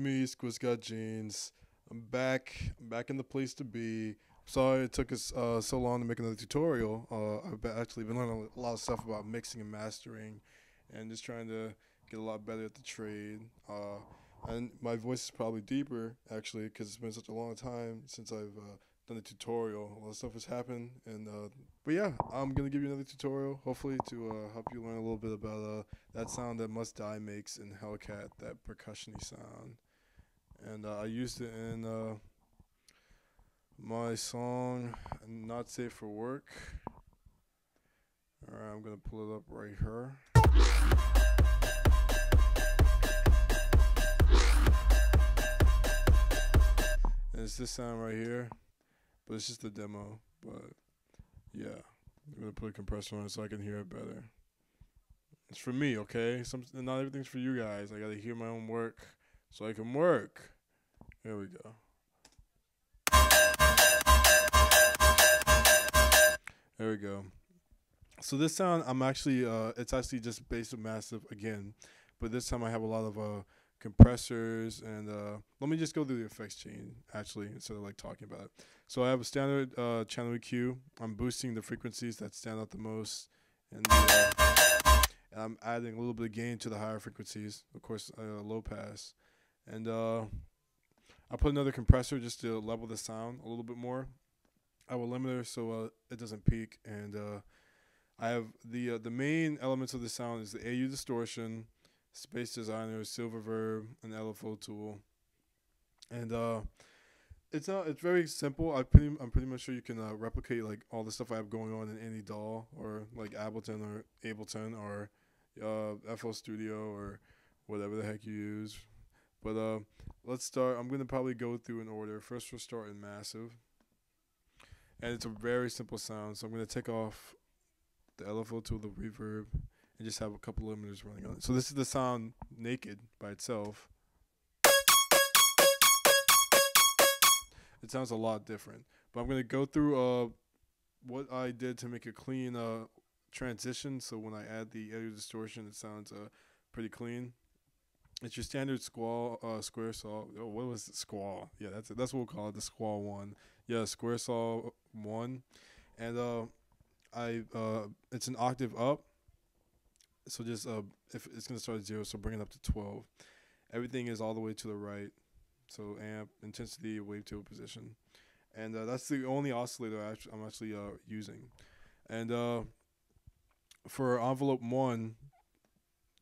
me, Squiz Got Jeans. I'm back. I'm back in the place to be. Sorry it took us so long to make another tutorial. Actually been learning a lot of stuff about mixing and mastering, and just trying to get a lot better at the trade. And my voice is probably deeper, actually, because it's been such a long time since I've done a tutorial. A lot of stuff has happened, and but yeah, I'm gonna give you another tutorial, hopefully to help you learn a little bit about that sound that Must Die makes in Hellcat, that percussion-y sound. And I used it in my song Not Safe for Work. Alright, I'm gonna pull it up right here. And it's this sound right here, but it's just a demo. But yeah, I'm gonna put a compressor on it so I can hear it better. It's for me, okay? Not everything's for you guys. I gotta hear my own work so I can work. There we go. There we go. So this sound, it's actually just bass and massive again, but this time I have a lot of compressors, and let me just go through the effects chain actually instead of like talking about it. So I have a standard channel EQ. I'm boosting the frequencies that stand out the most, and I'm adding a little bit of gain to the higher frequencies, of course, low pass, and I put another compressor just to level the sound a little bit more. I have a limiter so it doesn't peak, and I have the main elements of the sound is the AU distortion, Space Designer, Silver Verb, and LFO tool, and it's very simple. I'm pretty much sure you can replicate like all the stuff I have going on in any DAW or like Ableton or FL Studio or whatever the heck you use. But let's start. I'm gonna probably go through in order. First, we'll start in massive, and it's a very simple sound. So I'm gonna take off the LFO tool, the reverb, and just have a couple limiters running on it. So this is the sound naked by itself. It sounds a lot different, but I'm gonna go through what I did to make a clean transition. So when I add the audio distortion, it sounds pretty clean. It's your standard square saw. Oh, what was it? Squall. Yeah, that's it. That's what we'll call it, the squall one. Yeah, square saw 1, and it's an octave up. So just if it's gonna start at 0, so bring it up to 12. Everything is all the way to the right. So amp, intensity, wavetable position, and that's the only oscillator I'm actually using. And for envelope 1,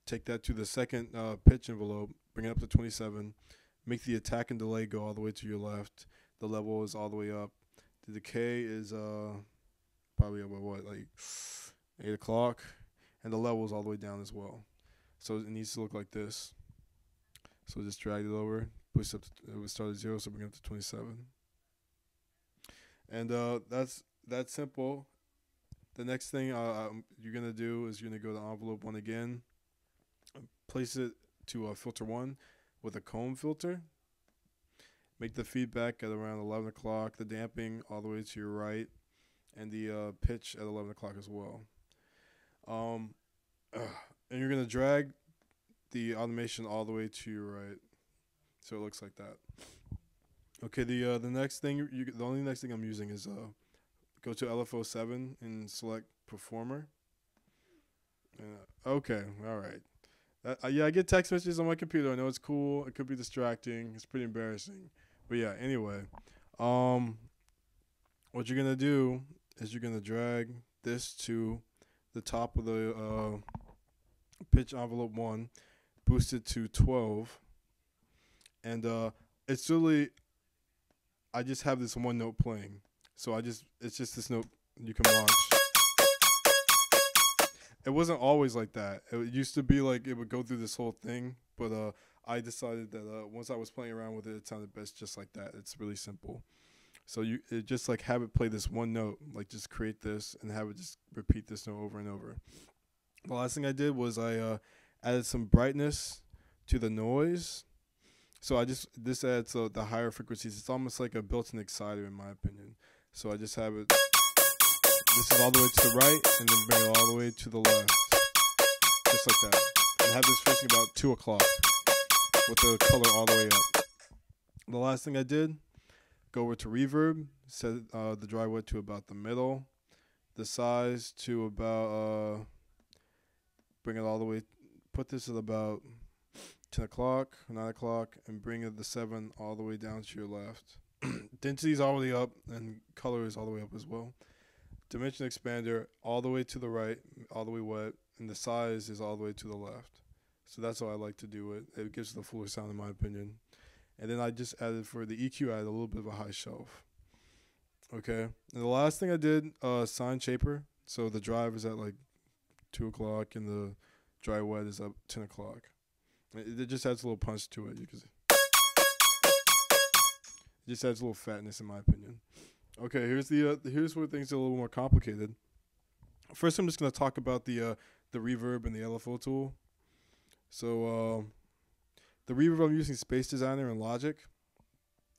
take that to the second pitch envelope, bring it up to 27, make the attack and delay go all the way to your left. The level is all the way up. The decay is probably about what, like 8 o'clock, and the level is all the way down as well. So it needs to look like this. So just drag it over, push up. It would start at 0, so bring it up to 27. And that's simple. The next thing you're gonna do is you're gonna go to envelope 1 again. Place it to filter 1 with a comb filter. Make the feedback at around 11 o'clock, the damping all the way to your right, and the pitch at 11 o'clock as well. And you're going to drag the automation all the way to your right, so it looks like that. Okay, the next thing, the only next thing I'm using is go to LFO 7 and select Performer. Okay, all right. Yeah, I get text messages on my computer. I know it's cool. It could be distracting. It's pretty embarrassing. But yeah, anyway. What you're going to do is you're going to drag this to the top of the pitch envelope 1, boost it to 12. And it's really, I just have this one note playing. So it's just this note you can watch. It wasn't always like that. It used to be like it would go through this whole thing, but I decided that once I was playing around with it, it sounded best just like that. It's really simple. So it just like have it play this one note, like just create this and have it just repeat this note over and over. The last thing I did was I added some brightness to the noise. So this adds the higher frequencies. It's almost like a built-in exciter in my opinion. So I just have it. This is all the way to the right, and then bring it all the way to the left, just like that. And have this facing about 2 o'clock. with the color all the way up. The last thing I did, go over to reverb, set the dry wet to about the middle, the size to about, bring it all the way, put this at about 10 o'clock, 9 o'clock, and bring the 7 all the way down to your left. Density is all the way up, and color is all the way up as well. Dimension expander all the way to the right, all the way wet, and the size is all the way to the left. So that's how I like to do it. It gives the fuller sound in my opinion. And then I just added for the EQ, I added a little bit of a high shelf. Okay. And the last thing I did, sine shaper. So the drive is at like 2 o'clock, and the dry wet is up 10 o'clock. It just adds a little punch to it. You can see. It just adds a little fatness in my opinion. Okay, here's where things are a little more complicated. First, I'm just gonna talk about the reverb and the LFO tool. So the reverb, I'm using Space Designer and Logic.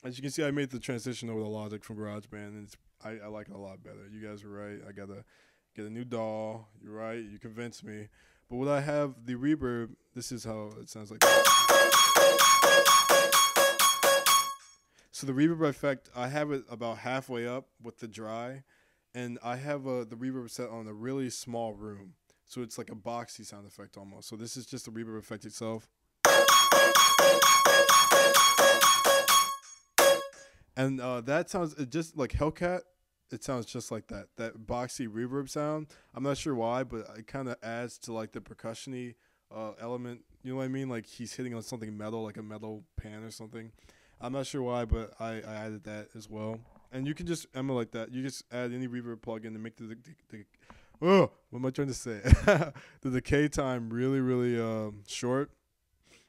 As you can see, I made the transition over to Logic from GarageBand, and I like it a lot better. You guys were right. I gotta get a new DAW. You're right. You convinced me. But what I have, the reverb, this is how it sounds like. So the reverb effect, I have it about halfway up with the dry, and I have the reverb set on a really small room. So it's like a boxy sound effect almost. So this is just the reverb effect itself. And that sounds just like Hellcat. It sounds just like that boxy reverb sound. I'm not sure why, but it kind of adds to like the percussion-y element. You know what I mean? Like he's hitting on something metal, like a metal pan or something. I'm not sure why, but I added that as well. And you can just emulate that. You just add any reverb plugin and make the what am I trying to say? The decay time really, really short,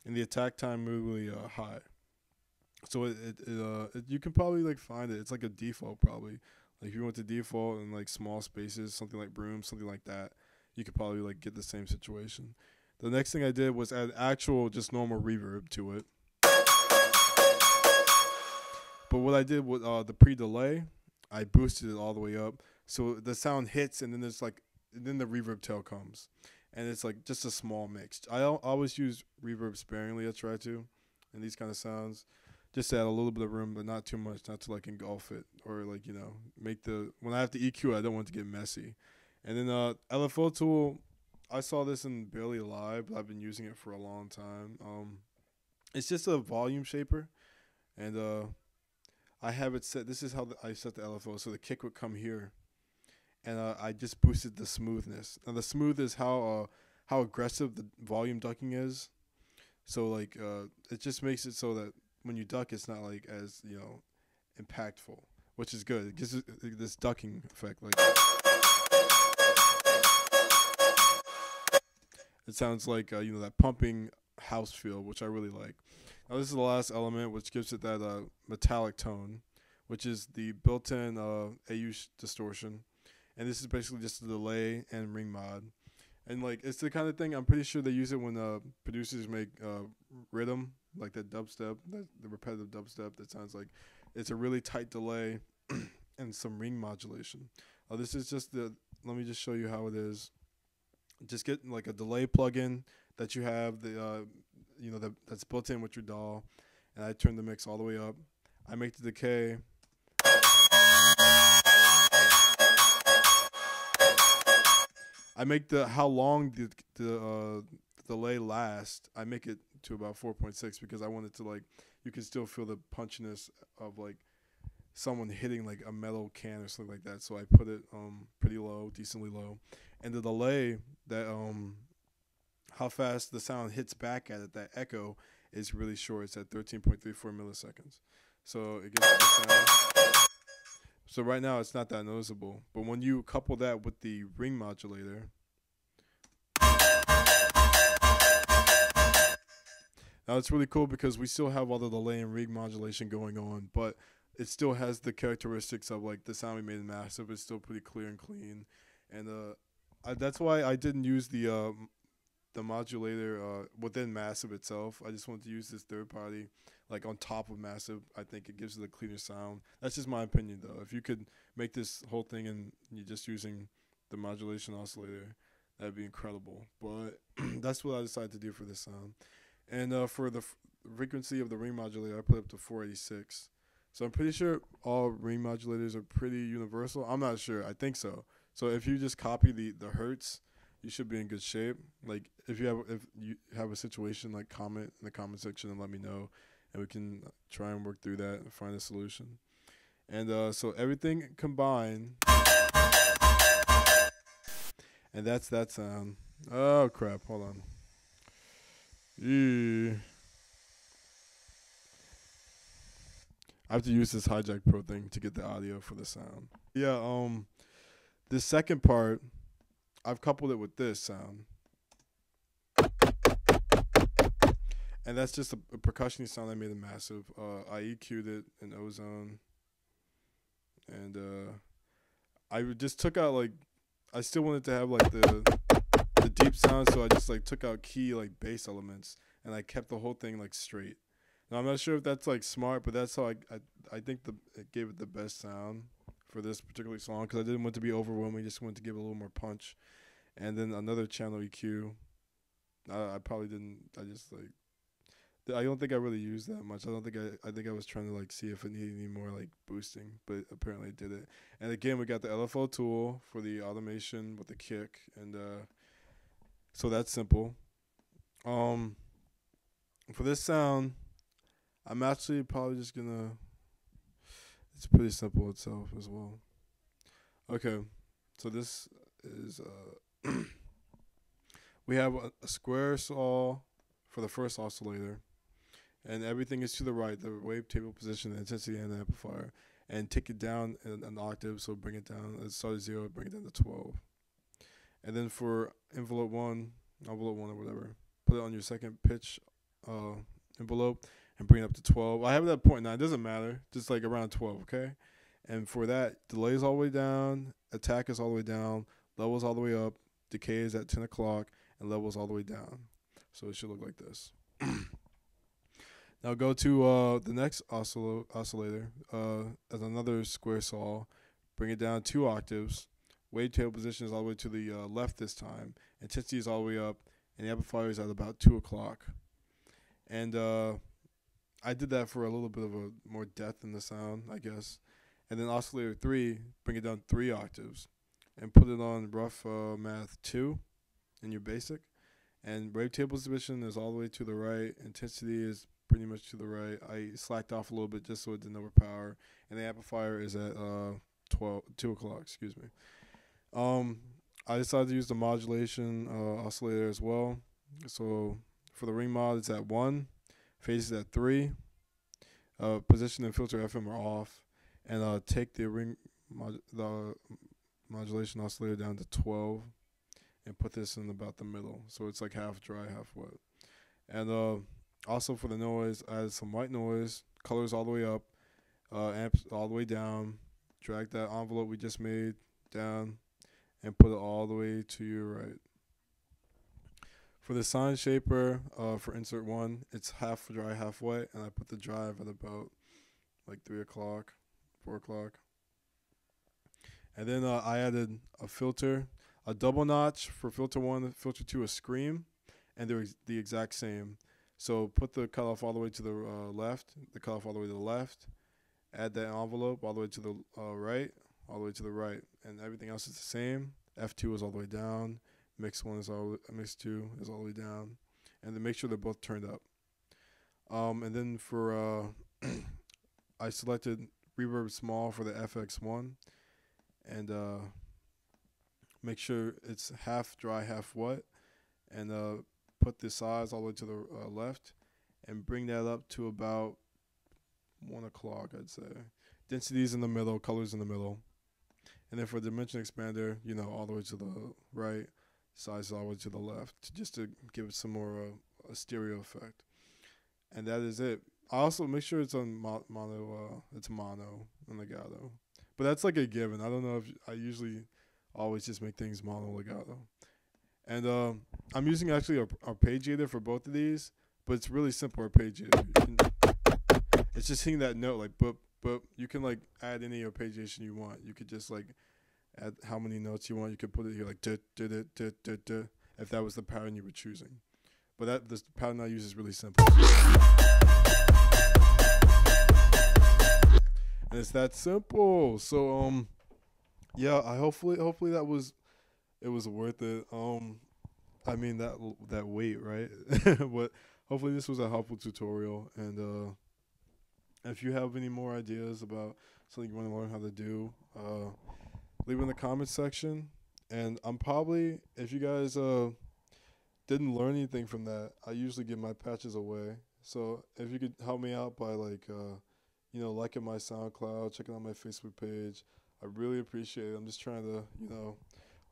and the attack time really high. So you can probably like find it. It's like a default probably. Like if you went to default and like small spaces, something like Broom, something like that, you could probably like get the same situation. The next thing I did was add actual just normal reverb to it. But what I did with the pre-delay, I boosted it all the way up, so the sound hits, and then then the reverb tail comes, and it's like just a small mix. I always use reverb sparingly. I try to, in these kind of sounds, just to add a little bit of room, but not too much, not to like engulf it or like make when I have to EQ, I don't want it to get messy. And then LFO tool, I saw this in Barely Alive, but I've been using it for a long time. It's just a volume shaper, and I have it set. This is how I set the LFO. So the kick would come here, and I just boosted the smoothness. Now the smooth is how aggressive the volume ducking is. So like it just makes it so that when you duck, it's not like as impactful, which is good. It gives it this ducking effect. Like it sounds like that pumping house feel, which I really like. Now this is the last element, which gives it that metallic tone, which is the built-in AU distortion, and this is basically just a delay and ring mod, and like it's the kind of thing I'm pretty sure they use it when producers make rhythm, like that dubstep, the repetitive dubstep that sounds like it's a really tight delay and some ring modulation. This is just let me just show you how it is. Just get like a delay plugin that you have that's built in with your DAW, and I turn the mix all the way up. I make the decay. I make how long the delay lasts. I make it to about 4.6 because I want it to like you can still feel the punchiness of like someone hitting like a metal can or something like that. So I put it pretty low, decently low, and the delay that how fast the sound hits back at it, that echo is really short. It's at 13.34 milliseconds. So it gets the sound. So right now it's not that noticeable, but when you couple that with the ring modulator, now it's really cool because we still have all the delay and ring modulation going on, but it still has the characteristics of like the sound we made in Massive. It's still pretty clear and clean, and that's why I didn't use the modulator within Massive itself. I just wanted to use this third party like on top of Massive. I think it gives it a cleaner sound. That's just my opinion though. If you could make this whole thing and you're just using the modulation oscillator, that'd be incredible. But that's what I decided to do for this sound. And for frequency of the ring modulator, I put up to 486. So I'm pretty sure all ring modulators are pretty universal. I'm not sure. I think so. So if you just copy the hertz, you should be in good shape. Like if you have a situation, like comment in the comment section and let me know, and we can try and work through that and find a solution. And so everything combined, and that's that sound. Oh crap! Hold on. Eee. I have to use this Hijack Pro thing to get the audio for the sound. Yeah. The second part, I've coupled it with this sound, and that's just a percussion sound I made in Massive. I EQ'd it in Ozone, and I just took out like I still wanted to have like the deep sound, so I just like took out key like bass elements, and I kept the whole thing like straight. Now I'm not sure if that's like smart, but that's how I think it gave it the best sound for this particular song, because I didn't want it to be overwhelming. Just wanted to give it a little more punch. And then another channel EQ. I probably didn't. I just like. I don't think I really used that much. I think I was trying to like see if it needed any more like boosting, but apparently it did it. And again, we got the LFO tool for the automation with the kick, and so that's simple. For this sound, I'm actually probably just gonna. It's pretty simple itself as well. Okay, so this is we have a square saw for the first oscillator, and everything is to the right, the wavetable position, the intensity, and the amplifier, and take it down an octave, so bring it down, start at 0, bring it down to 12. And then for envelope 1 or whatever, put it on your second pitch envelope, and bring it up to 12. I have it at 0.9, it doesn't matter, just like around 12, okay? And for that, delay is all the way down, attack is all the way down, level is all the way up, decay is at 10 o'clock, and level is all the way down. So it should look like this. Now go to the next oscillator as another square saw. Bring it down 2 octaves. Wavetable position is all the way to the left this time. Intensity is all the way up, and the amplifier is at about 2 o'clock. And I did that for a little bit of a more depth in the sound, I guess. And then oscillator 3, bring it down 3 octaves, and put it on rough math 2 in your basic. And wavetable position is all the way to the right. Intensity is pretty much to the right. I slacked off a little bit just so it didn't overpower. And the amplifier is at 2 o'clock, excuse me. I decided to use the modulation oscillator as well. So for the ring mod, it's at 1. Phase is at 3. Position and filter FM are off. And take the modulation oscillator down to 12. And put this in about the middle, so it's like half dry, half wet. And also for the noise, I added some white noise, colors all the way up, amps all the way down. Drag that envelope we just made down, and put it all the way to your right. For the sign shaper, for insert 1, it's half dry, half wet, and I put the drive at about like 3 o'clock, 4 o'clock. And then I added a filter. A double notch for filter 1, filter 2 a scream, and they're the exact same. So put the cutoff all the way to the left, the cutoff all the way to the left, add that envelope all the way to the right, all the way to the right, and everything else is the same. F2 is all the way down, mix 2 is all the way down, and then make sure they're both turned up. And then for I selected reverb small for the FX1, and make sure it's half dry, half wet, and put the size all the way to the left, and bring that up to about 1 o'clock, I'd say. Densities in the middle, colors in the middle. And then for dimension expander, all the way to the right, size all the way to the left, just to give it some more a stereo effect. And that is it. I also make sure it's on mono, it's mono and legato. But that's like a given. I don't know if I usually always just make things mono legato. And I'm using actually a arpeggiator for both of these, but it's really simple arpeggiator. It's just hitting that note like boop, boop. You can like add any arpeggiation you want. You could just like add how many notes you want. You could put it here like duh, duh, duh, duh, duh, duh, if that was the pattern you were choosing. But this pattern I use is really simple. And it's that simple. So yeah, I hopefully that was it was worth it. I mean that wait, right? But hopefully this was a helpful tutorial. And if you have any more ideas about something you want to learn how to do, leave it in the comments section. And I'm probably, if you guys didn't learn anything from that, I usually give my patches away. So if you could help me out by liking my SoundCloud, checking out my Facebook page, I really appreciate it. I'm just trying to,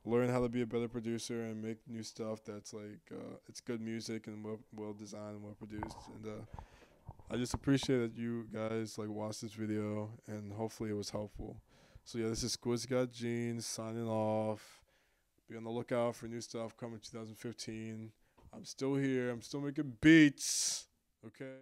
learn how to be a better producer and make new stuff that's it's good music and well designed and well produced. And I just appreciate that you guys watched this video, and hopefully it was helpful. So yeah, this is Squiz Got Jeans signing off. Be on the lookout for new stuff coming 2015. I'm still here. I'm still making beats. Okay.